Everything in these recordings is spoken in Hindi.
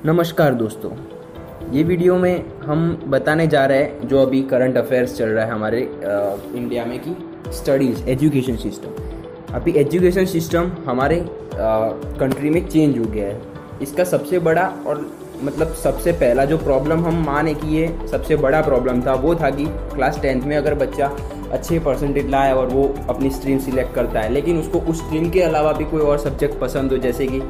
नमस्कार दोस्तों, ये वीडियो में हम बताने जा रहे हैं जो अभी करंट अफेयर्स चल रहा है हमारे इंडिया में कि स्टडीज़ एजुकेशन सिस्टम। अभी एजुकेशन सिस्टम हमारे कंट्री में चेंज हो गया है। इसका सबसे बड़ा और सबसे पहला जो प्रॉब्लम हम माने कि ये सबसे बड़ा प्रॉब्लम था वो था कि क्लास 10th में अगर बच्चा अच्छे परसेंटेज लाए और वो अपनी स्ट्रीम सिलेक्ट करता है, लेकिन उसको उस स्ट्रीम के अलावा भी कोई और सब्जेक्ट पसंद हो, जैसे कि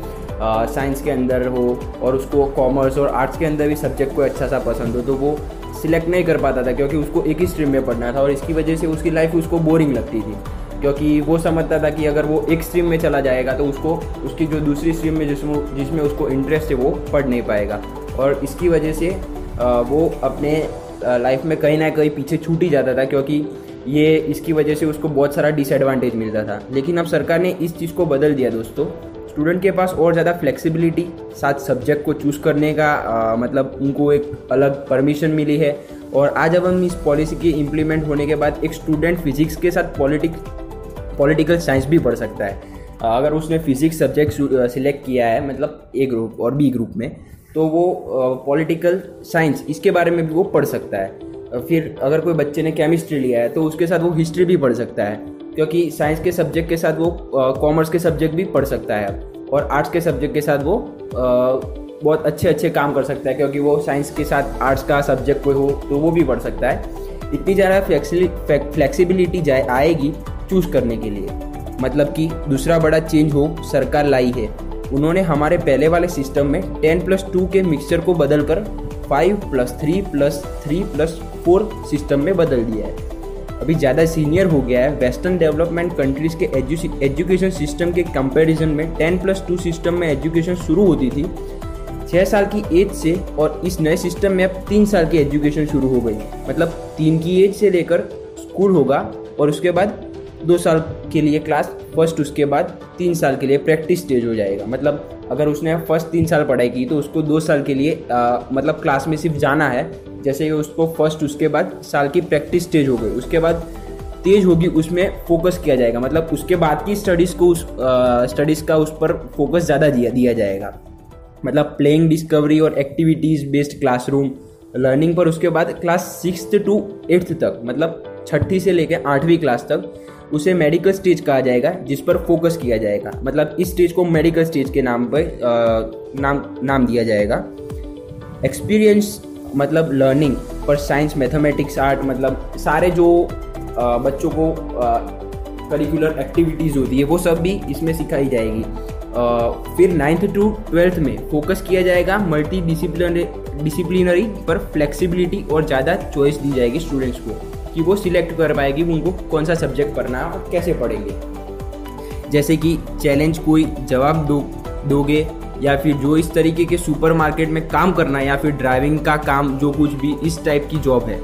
साइंस के अंदर हो और उसको कॉमर्स और आर्ट्स के अंदर भी सब्जेक्ट कोई अच्छा सा पसंद हो, तो वो सिलेक्ट नहीं कर पाता था क्योंकि उसको एक ही स्ट्रीम में पढ़ना था। और इसकी वजह से उसकी लाइफ उसको बोरिंग लगती थी क्योंकि वो समझता था कि अगर वो एक स्ट्रीम में चला जाएगा तो उसको उसकी जो दूसरी स्ट्रीम में जिसमें उसको इंटरेस्ट है वो पढ़ नहीं पाएगा। और इसकी वजह से वो अपने लाइफ में कहीं ना कहीं पीछे छूट ही जाता था क्योंकि ये इसकी वजह से उसको बहुत सारा डिसएडवांटेज मिलता था। लेकिन अब सरकार ने इस चीज़ को बदल दिया दोस्तों। स्टूडेंट के पास और ज़्यादा फ्लेक्सिबिलिटी, साथ सब्जेक्ट को चूज़ करने का उनको एक अलग परमिशन मिली है। और आज अब हम इस पॉलिसी के इम्प्लीमेंट होने के बाद एक स्टूडेंट फिजिक्स के साथ पॉलिटिकल साइंस भी पढ़ सकता है। अगर उसने फिजिक्स सब्जेक्ट सिलेक्ट किया है ए ग्रुप और बी ग्रुप में, तो वो पॉलिटिकल साइंस इसके बारे में भी वो पढ़ सकता है। फिर अगर कोई बच्चे ने केमिस्ट्री लिया है तो उसके साथ वो हिस्ट्री भी पढ़ सकता है क्योंकि साइंस के सब्जेक्ट के साथ वो कॉमर्स के सब्जेक्ट भी पढ़ सकता है। और आर्ट्स के सब्जेक्ट के साथ वो बहुत अच्छे काम कर सकता है क्योंकि वो साइंस के साथ आर्ट्स का सब्जेक्ट कोई हो तो वो भी पढ़ सकता है। इतनी ज़्यादा फ्लेक्सिबिलिटी आएगी चूज़ करने के लिए। कि दूसरा बड़ा चेंज हो सरकार लाई है। उन्होंने हमारे पहले वाले सिस्टम में 10+2 के मिक्सचर को बदलकर 5+3+3+4 सिस्टम में बदल दिया है। अभी ज़्यादा सीनियर हो गया है। वेस्टर्न डेवलपमेंट कंट्रीज़ के एजुकेशन सिस्टम के कंपैरिजन में 10+2 सिस्टम में एजुकेशन शुरू होती थी 6 साल की एज से, और इस नए सिस्टम में अब 3 साल की एजुकेशन शुरू हो गई। 3 की एज से लेकर स्कूल होगा और उसके बाद 2 साल के लिए क्लास फर्स्ट, उसके बाद 3 साल के लिए प्रैक्टिस स्टेज हो जाएगा। अगर उसने फर्स्ट 3 साल पढ़ाई की तो उसको 2 साल के लिए क्लास में सिर्फ जाना है। जैसे कि उसको फर्स्ट उसके बाद साल की प्रैक्टिस स्टेज हो गई, उसके बाद तेज होगी, उसमें फोकस किया जाएगा। उसके बाद की स्टडीज़ का उस पर फोकस ज़्यादा दिया जाएगा। प्लेइंग डिस्कवरी और एक्टिविटीज़ बेस्ड क्लासरूम लर्निंग पर उसके बाद क्लास 6th to 8th तक, 6ठी से लेकर 8वीं क्लास तक उसे मेडिकल स्टेज कहा जाएगा, जिस पर फोकस किया जाएगा। इस स्टेज को मेडिकल स्टेज के नाम पर नाम दिया जाएगा। एक्सपीरियंस लर्निंग पर साइंस, मैथमेटिक्स, आर्ट सारे जो बच्चों को करिकुलर एक्टिविटीज़ होती है वो सब भी इसमें सिखाई जाएगी। फिर 9th to 12th में फोकस किया जाएगा मल्टी डिसिप्लिनरी पर फ्लेक्सिबिलिटी, और ज़्यादा चॉइस दी जाएगी स्टूडेंट्स को कि वो सिलेक्ट कर पाएगी उनको कौन सा सब्जेक्ट पढ़ना है और कैसे पढ़ेंगे। जैसे कि चैलेंज कोई जवाब दोगे, या फिर जो इस तरीके के सुपरमार्केट में काम करना, या फिर ड्राइविंग का काम, जो कुछ भी इस टाइप की जॉब है,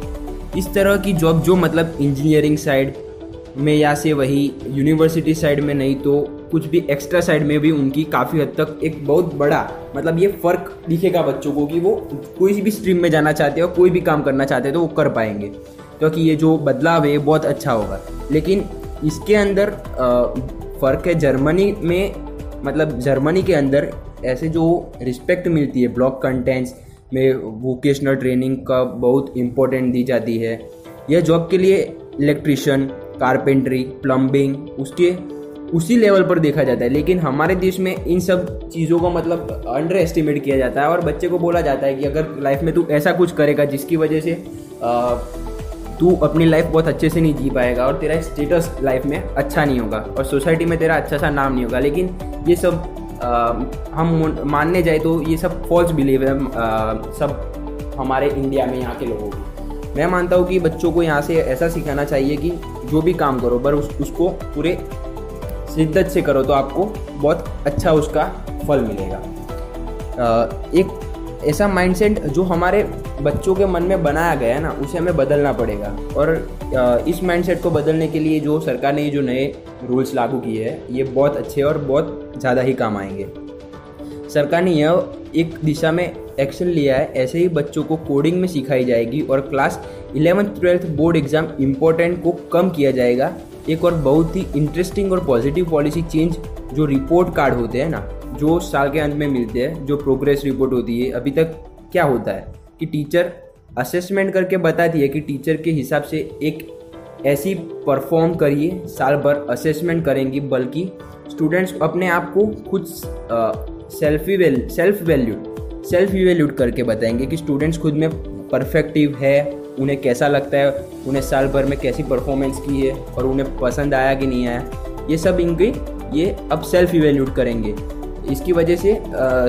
इस तरह की जॉब जो इंजीनियरिंग साइड में या से वही यूनिवर्सिटी साइड में नहीं तो कुछ भी एक्स्ट्रा साइड में भी उनकी काफ़ी हद तक एक बहुत बड़ा ये फ़र्क दिखेगा बच्चों को कि वो कोई भी स्ट्रीम में जाना चाहते हो, कोई भी काम करना चाहते हैं तो वो कर पाएंगे, क्योंकि ये जो बदलाव है बहुत अच्छा होगा। लेकिन इसके अंदर फ़र्क है जर्मनी में। जर्मनी के अंदर ऐसे जो रिस्पेक्ट मिलती है ब्लॉक कंटेंट्स में, वोकेशनल ट्रेनिंग का बहुत इम्पोर्टेंट दी जाती है। यह जॉब के लिए इलेक्ट्रिशियन, कारपेंटरी, प्लम्बिंग उसी लेवल पर देखा जाता है। लेकिन हमारे देश में इन सब चीज़ों को अंडर एस्टिमेट किया जाता है और बच्चे को बोला जाता है कि अगर लाइफ में तू ऐसा कुछ करेगा जिसकी वजह से तू अपनी लाइफ बहुत अच्छे से नहीं जी पाएगा और तेरा स्टेटस लाइफ में अच्छा नहीं होगा और सोसाइटी में तेरा अच्छा सा नाम नहीं होगा। लेकिन ये सब हम मानने जाए तो ये सब फॉल्स बिलीव है सब हमारे इंडिया में यहाँ के लोगों को। मैं मानता हूँ कि बच्चों को यहाँ से ऐसा सिखाना चाहिए कि जो भी काम करो पर उसको पूरे शिद्दत से करो तो आपको बहुत अच्छा उसका फल मिलेगा। एक ऐसा माइंडसेट जो हमारे बच्चों के मन में बनाया गया है ना, उसे हमें बदलना पड़ेगा। और इस माइंडसेट को बदलने के लिए जो सरकार ने जो नए रूल्स लागू किए हैं ये बहुत अच्छे और बहुत ज़्यादा ही काम आएंगे। सरकार ने यह एक दिशा में एक्शन लिया है। ऐसे ही बच्चों को कोडिंग में सिखाई जाएगी और class 11th 12th board exam important को कम किया जाएगा। एक और बहुत ही इंटरेस्टिंग और पॉजिटिव पॉलिसी चेंज जो रिपोर्ट कार्ड होते हैं ना, जो साल के अंत में मिलते हैं, जो प्रोग्रेस रिपोर्ट होती है, अभी तक क्या होता है कि टीचर असेसमेंट करके बताती है कि टीचर के हिसाब से एक ऐसी परफॉर्म करिए, साल भर असेसमेंट करेंगी, बल्कि स्टूडेंट्स अपने आप को खुद सेल्फ इवेल्यूट करके बताएंगे कि स्टूडेंट्स खुद में परफेक्टिव है, उन्हें कैसा लगता है, उन्हें साल भर में कैसी परफॉर्मेंस की है और उन्हें पसंद आया कि नहीं आया, ये सब इनकी ये अब सेल्फ इवेल्यूट करेंगे। इसकी वजह से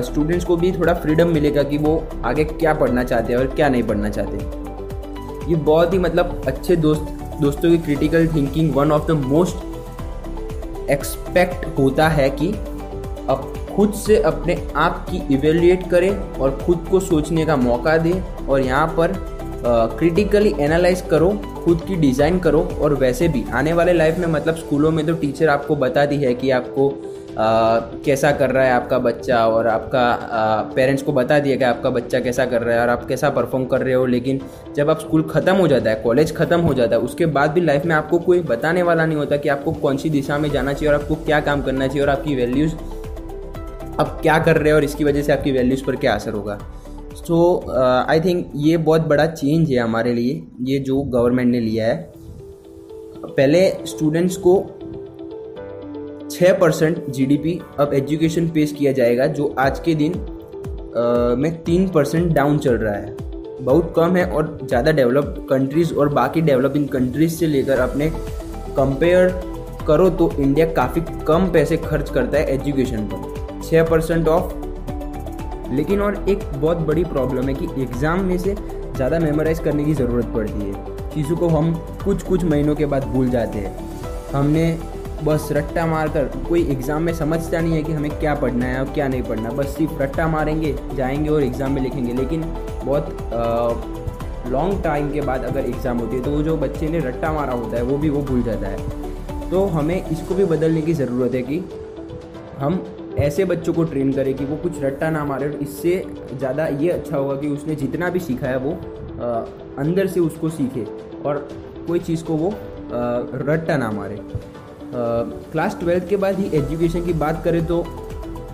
स्टूडेंट्स को भी थोड़ा फ्रीडम मिलेगा कि वो आगे क्या पढ़ना चाहते हैं और क्या नहीं पढ़ना चाहते। ये बहुत ही मतलब अच्छे दोस्तों की critical thinking one of the most expect होता है कि अब खुद से अपने आप की इवेल्युएट करें और खुद को सोचने का मौका दें और यहाँ पर क्रिटिकली एनालाइज करो, खुद की डिज़ाइन करो। और वैसे भी आने वाले लाइफ में मतलब स्कूलों में तो टीचर आपको बताती है कि आपको कैसा कर रहा है आपका बच्चा, और आपका पेरेंट्स को बता दिया कि आपका बच्चा कैसा कर रहा है और आप कैसा परफॉर्म कर रहे हो। लेकिन जब आप स्कूल ख़त्म हो जाता है, कॉलेज ख़त्म हो जाता है, उसके बाद भी लाइफ में आपको कोई बताने वाला नहीं होता कि आपको कौन सी दिशा में जाना चाहिए और आपको क्या काम करना चाहिए और आपकी वैल्यूज़ आप क्या कर रहे हो और इसकी वजह से आपकी वैल्यूज़ पर क्या असर होगा। सो आई थिंक ये बहुत बड़ा चेंज है हमारे लिए, ये जो गवर्नमेंट ने लिया है। पहले स्टूडेंट्स को 6% जीडीपी अब एजुकेशन पेश किया जाएगा, जो आज के दिन में 3% डाउन चल रहा है, बहुत कम है। और ज़्यादा डेवलप कंट्रीज़ और बाकी डेवलपिंग कंट्रीज़ से लेकर अपने कंपेयर करो तो इंडिया काफ़ी कम पैसे खर्च करता है एजुकेशन पर, 6% ऑफ। लेकिन और एक बहुत बड़ी प्रॉब्लम है कि एग्ज़ाम में से ज़्यादा मेमोराइज़ करने की ज़रूरत पड़ती है, चीज़ों को हम कुछ महीनों के बाद भूल जाते हैं। हमने बस रट्टा मारकर, कोई एग्ज़ाम में समझता नहीं है कि हमें क्या पढ़ना है और क्या नहीं पढ़ना, बस सिर्फ रट्टा मारेंगे, जाएंगे और एग्ज़ाम में लिखेंगे। लेकिन बहुत लॉन्ग टाइम के बाद अगर एग्ज़ाम होती है तो वो जो बच्चे ने रट्टा मारा होता है वो भी वो भूल जाता है। तो हमें इसको भी बदलने की ज़रूरत है कि हम ऐसे बच्चों को ट्रेन करें कि वो कुछ रट्टा ना मारे। इससे ज़्यादा ये अच्छा होगा कि उसने जितना भी सीखा है वो अंदर से उसको सीखे और कोई चीज़ को वो रट्टा ना मारे। क्लास 12 के बाद ही एजुकेशन की बात करें तो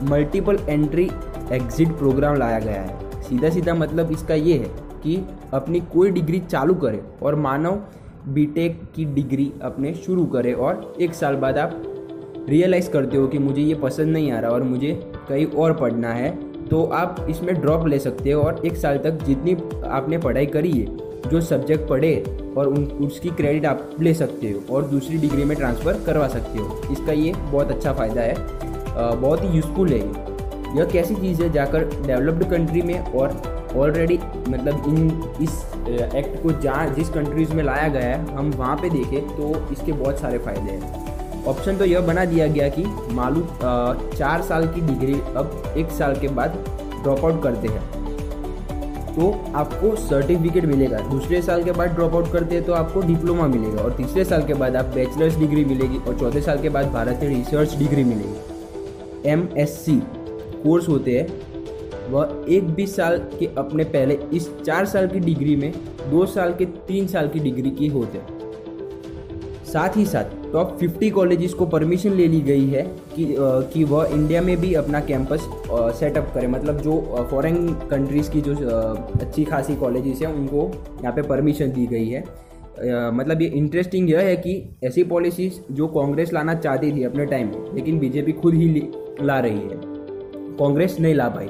मल्टीपल एंट्री एग्जिट प्रोग्राम लाया गया है। सीधा मतलब इसका ये है कि अपनी कोई डिग्री चालू करें और मानव बीटेक की डिग्री अपने शुरू करें और एक साल बाद आप रियलाइज़ करते हो कि मुझे ये पसंद नहीं आ रहा और मुझे कहीं और पढ़ना है, तो आप इसमें ड्रॉप ले सकते हो और एक साल तक जितनी आपने पढ़ाई करी है, जो सब्जेक्ट पढ़े और उसकी क्रेडिट आप ले सकते हो और दूसरी डिग्री में ट्रांसफ़र करवा सकते हो। इसका ये बहुत अच्छा फ़ायदा है, बहुत ही यूज़फुल है। यह कैसी चीज़ है, जाकर डेवलप्ड कंट्री में और ऑलरेडी मतलब इस एक्ट को जहाँ जिस कंट्रीज़ में लाया गया है हम वहाँ पे देखें तो इसके बहुत सारे फ़ायदे हैं। ऑप्शन तो यह बना दिया गया कि मालूम 4 साल की डिग्री अब 1 साल के बाद ड्रॉप आउट करते हैं तो आपको सर्टिफिकेट मिलेगा, दूसरे साल के बाद ड्रॉप आउट करते हैं तो आपको डिप्लोमा मिलेगा और तीसरे साल के बाद आप बैचलर्स डिग्री मिलेगी और चौथे साल के बाद भारतीय रिसर्च डिग्री मिलेगी। MSc कोर्स होते हैं वह 1-20 साल के अपने पहले इस 4 साल की डिग्री में 2 साल के 3 साल की डिग्री की होते हैं। साथ ही साथ टॉप 50 कॉलेजेस को परमिशन ले ली गई है कि वह इंडिया में भी अपना कैंपस सेटअप करें। मतलब जो फॉरेन कंट्रीज़ की जो अच्छी खासी कॉलेजेस हैं उनको यहाँ पे परमिशन दी गई है। मतलब ये इंटरेस्टिंग यह है कि ऐसी पॉलिसीज़ जो कांग्रेस लाना चाहती थी अपने टाइम में, लेकिन बीजेपी खुद ही ला रही है, कांग्रेस नहीं ला पाई।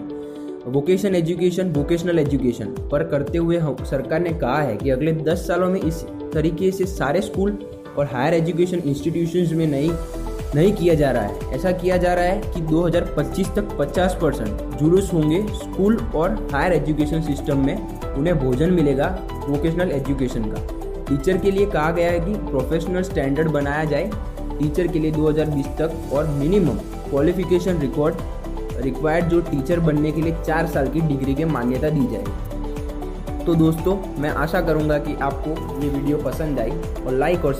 वोकेशनल एजुकेशन पर करते हुए सरकार ने कहा है कि अगले 10 सालों में इस तरीके से सारे स्कूल और हायर एजुकेशन इंस्टीट्यूशंस में नहीं किया जा रहा है। ऐसा किया जा रहा है कि 2025 तक 50% जुलूस होंगे स्कूल और हायर एजुकेशन सिस्टम में, उन्हें भोजन मिलेगा वोकेशनल एजुकेशन का। टीचर के लिए कहा गया है कि प्रोफेशनल स्टैंडर्ड बनाया जाए टीचर के लिए 2020 तक और मिनिमम क्वालिफिकेशन रिक्वायर्ड जो टीचर बनने के लिए 4 साल की डिग्री की मान्यता दी जाए। तो दोस्तों मैं आशा करूँगा कि आपको ये वीडियो पसंद आई और लाइक और